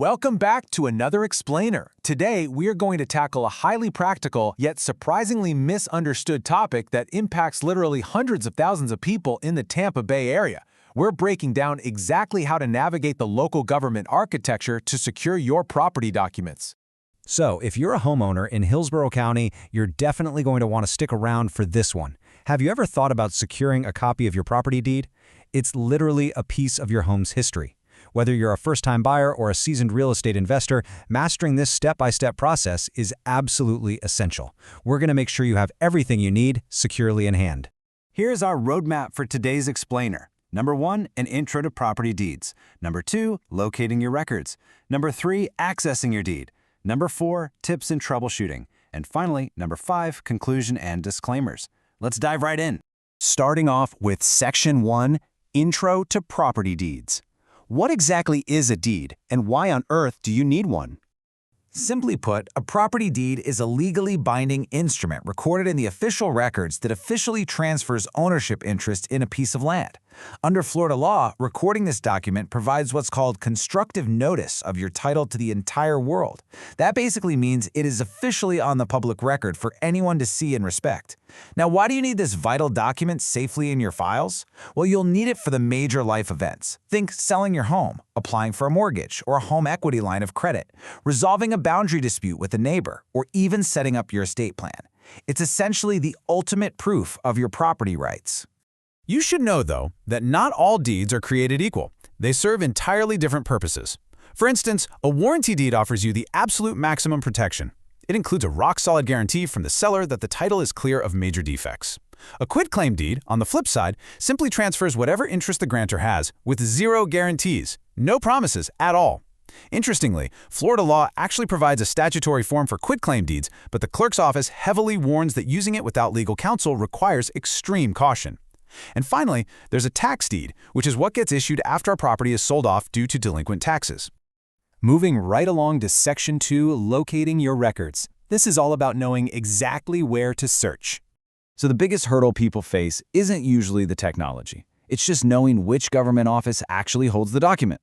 Welcome back to another explainer. Today, we are going to tackle a highly practical yet surprisingly misunderstood topic that impacts literally hundreds of thousands of people in the Tampa Bay area. We're breaking down exactly how to navigate the local government architecture to secure your property documents. So, if you're a homeowner in Hillsborough County, you're definitely going to want to stick around for this one. Have you ever thought about securing a copy of your property deed? It's literally a piece of your home's history. Whether you're a first-time buyer or a seasoned real estate investor, mastering this step-by-step process is absolutely essential. We're going to make sure you have everything you need securely in hand. Here's our roadmap for today's explainer. Number 1, an intro to property deeds. Number 2, locating your records. Number 3, accessing your deed. Number 4, tips and troubleshooting. And finally, number 5, conclusion and disclaimers. Let's dive right in. Starting off with Section 1, Intro to Property Deeds. What exactly is a deed, and why on earth do you need one? Simply put, a property deed is a legally binding instrument recorded in the official records that officially transfers ownership interest in a piece of land. Under Florida law, recording this document provides what's called constructive notice of your title to the entire world. That basically means it is officially on the public record for anyone to see and respect. Now, why do you need this vital document safely in your files? Well, you'll need it for the major life events. Think selling your home, applying for a mortgage or a home equity line of credit, resolving a boundary dispute with a neighbor, or even setting up your estate plan. It's essentially the ultimate proof of your property rights. You should know, though, that not all deeds are created equal. They serve entirely different purposes. For instance, a warranty deed offers you the absolute maximum protection. It includes a rock-solid guarantee from the seller that the title is clear of major defects. A quitclaim deed, on the flip side, simply transfers whatever interest the grantor has with zero guarantees, no promises at all. Interestingly, Florida law actually provides a statutory form for quitclaim deeds, but the clerk's office heavily warns that using it without legal counsel requires extreme caution. And finally, there's a tax deed, which is what gets issued after a property is sold off due to delinquent taxes. Moving right along to Section 2, locating your records. This is all about knowing exactly where to search. So the biggest hurdle people face isn't usually the technology. It's just knowing which government office actually holds the document.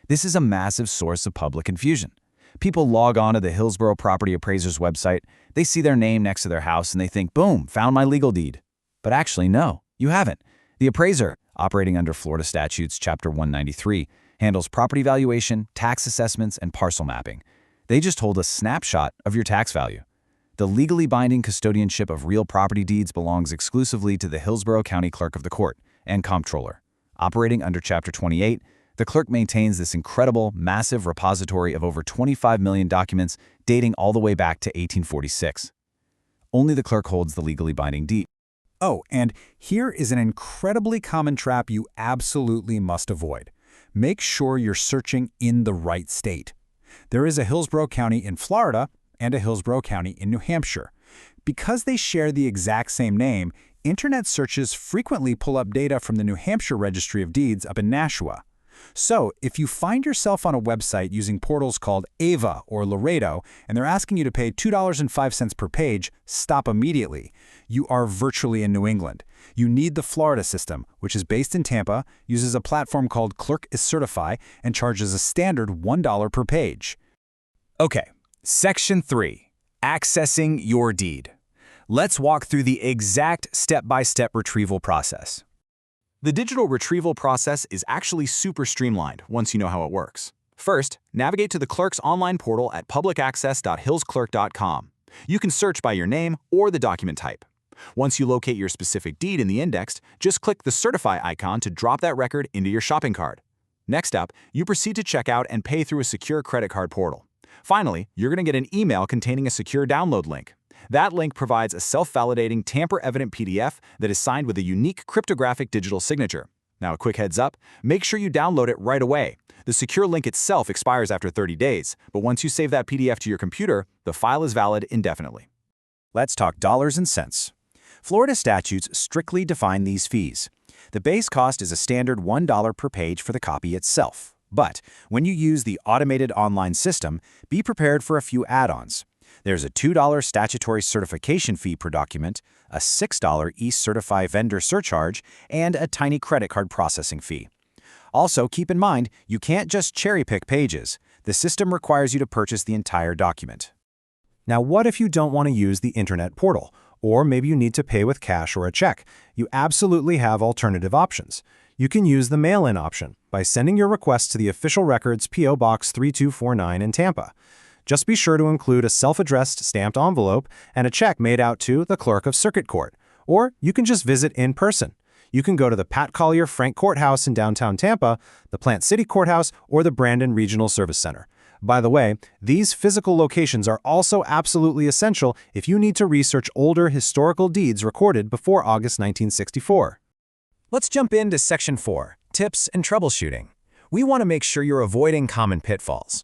This is a massive source of public confusion. People log on to the Hillsborough Property Appraiser's website, they see their name next to their house, and they think, boom, found my legal deed. But actually, no, you haven't. The appraiser, operating under Florida Statutes Chapter 193, handles property valuation, tax assessments, and parcel mapping. They just hold a snapshot of your tax value. The legally binding custodianship of real property deeds belongs exclusively to the Hillsborough County Clerk of the Court and Comptroller. Operating under Chapter 28, the clerk maintains this incredible, massive repository of over 25 million documents dating all the way back to 1846. Only the clerk holds the legally binding deed. Oh, and here is an incredibly common trap you absolutely must avoid. Make sure you're searching in the right state. There is a Hillsborough County in Florida and a Hillsborough County in New Hampshire. Because they share the exact same name, internet searches frequently pull up data from the New Hampshire Registry of Deeds up in Nashua. So, if you find yourself on a website using portals called Ava or Laredo, and they're asking you to pay $2.05 per page, stop immediately. You are virtually in New England. You need the Florida system, which is based in Tampa, uses a platform called Clerk is Certify, and charges a standard $1 per page. Okay, Section 3, accessing your deed. Let's walk through the exact step-by-step retrieval process. The digital retrieval process is actually super streamlined once you know how it works. First, navigate to the clerk's online portal at publicaccess.hillsclerk.com. You can search by your name or the document type. Once you locate your specific deed in the index, just click the Certify icon to drop that record into your shopping cart. Next up, you proceed to check out and pay through a secure credit card portal. Finally, you're going to get an email containing a secure download link. That link provides a self-validating, tamper-evident PDF that is signed with a unique cryptographic digital signature. Now, a quick heads up, make sure you download it right away. The secure link itself expires after 30 days, but once you save that PDF to your computer, the file is valid indefinitely. Let's talk dollars and cents. Florida statutes strictly define these fees. The base cost is a standard $1 per page for the copy itself. But when you use the automated online system, be prepared for a few add-ons. There's a $2 statutory certification fee per document, a $6 e-Certify vendor surcharge, and a tiny credit card processing fee. Also, keep in mind, you can't just cherry-pick pages. The system requires you to purchase the entire document. Now, what if you don't want to use the internet portal? Or maybe you need to pay with cash or a check. You absolutely have alternative options. You can use the mail-in option by sending your request to the official records P.O. Box 3249 in Tampa. Just be sure to include a self-addressed stamped envelope and a check made out to the Clerk of Circuit Court. Or you can just visit in person. You can go to the Pat Collier Frank Courthouse in downtown Tampa, the Plant City Courthouse, or the Brandon Regional Service Center. By the way, these physical locations are also absolutely essential if you need to research older historical deeds recorded before August 1964. Let's jump into Section 4, Tips and Troubleshooting. We want to make sure you're avoiding common pitfalls.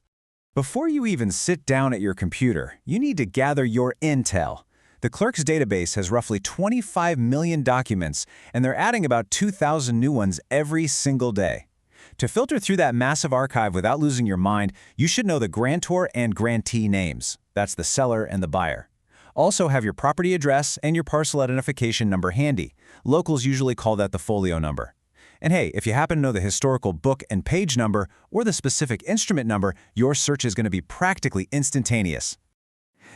Before you even sit down at your computer, you need to gather your intel. The clerk's database has roughly 25 million documents, and they're adding about 2,000 new ones every single day. To filter through that massive archive without losing your mind, you should know the grantor and grantee names. That's the seller and the buyer. Also have your property address and your parcel identification number handy. Locals usually call that the folio number. And hey, if you happen to know the historical book and page number or the specific instrument number, your search is going to be practically instantaneous.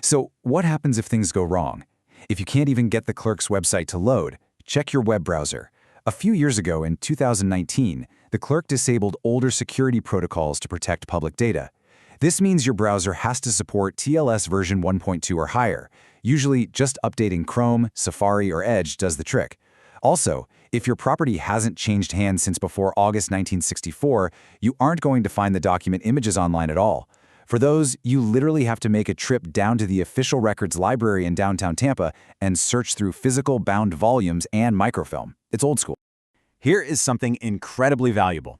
So what happens if things go wrong? If you can't even get the clerk's website to load, check your web browser. A few years ago, in 2019, the clerk disabled older security protocols to protect public data. This means your browser has to support TLS version 1.2 or higher. Usually, just updating Chrome, Safari, or Edge does the trick. Also, if your property hasn't changed hands since before August 1964, you aren't going to find the document images online at all. For those, you literally have to make a trip down to the official records library in downtown Tampa and search through physical bound volumes and microfilm. It's old school. Here is something incredibly valuable.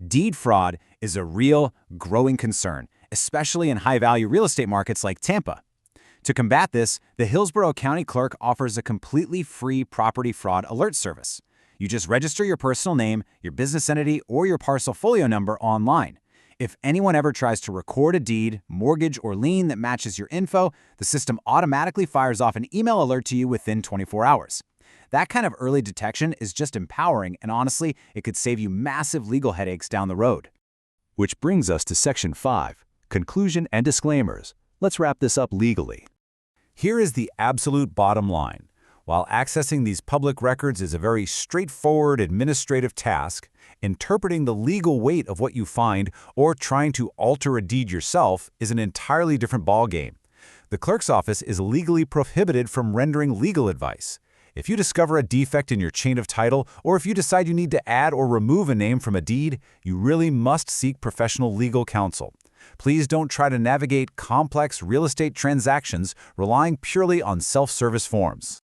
Deed fraud is a real, growing concern, especially in high-value real estate markets like Tampa. To combat this, the Hillsborough County Clerk offers a completely free property fraud alert service. You just register your personal name, your business entity, or your parcel folio number online. If anyone ever tries to record a deed, mortgage, or lien that matches your info, the system automatically fires off an email alert to you within 24 hours. That kind of early detection is just empowering, and honestly, it could save you massive legal headaches down the road. Which brings us to Section 5, Conclusion and Disclaimers. Let's wrap this up legally. Here is the absolute bottom line. While accessing these public records is a very straightforward administrative task, interpreting the legal weight of what you find or trying to alter a deed yourself is an entirely different ballgame. The clerk's office is legally prohibited from rendering legal advice. If you discover a defect in your chain of title, or if you decide you need to add or remove a name from a deed, you really must seek professional legal counsel. Please don't try to navigate complex real estate transactions relying purely on self-service forms.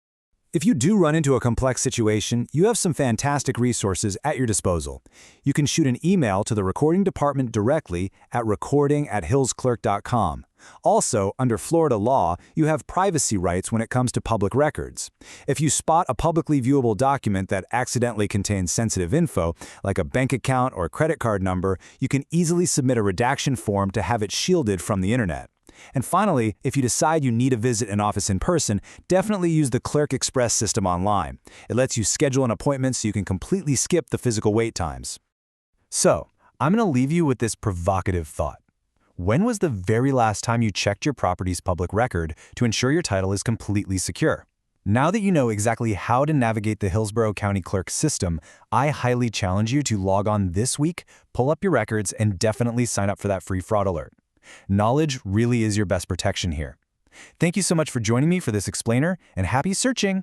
If you do run into a complex situation, you have some fantastic resources at your disposal. You can shoot an email to the recording department directly at recording@hillsclerk.com. Also, under Florida law, you have privacy rights when it comes to public records. If you spot a publicly viewable document that accidentally contains sensitive info, like a bank account or credit card number, you can easily submit a redaction form to have it shielded from the internet. And finally, if you decide you need to visit an office in person, definitely use the Clerk Express system online. It lets you schedule an appointment so you can completely skip the physical wait times. So, I'm going to leave you with this provocative thought. When was the very last time you checked your property's public record to ensure your title is completely secure? Now that you know exactly how to navigate the Hillsborough County Clerk system, I highly challenge you to log on this week, pull up your records, and definitely sign up for that free fraud alert. Knowledge really is your best protection here. Thank you so much for joining me for this explainer, and happy searching!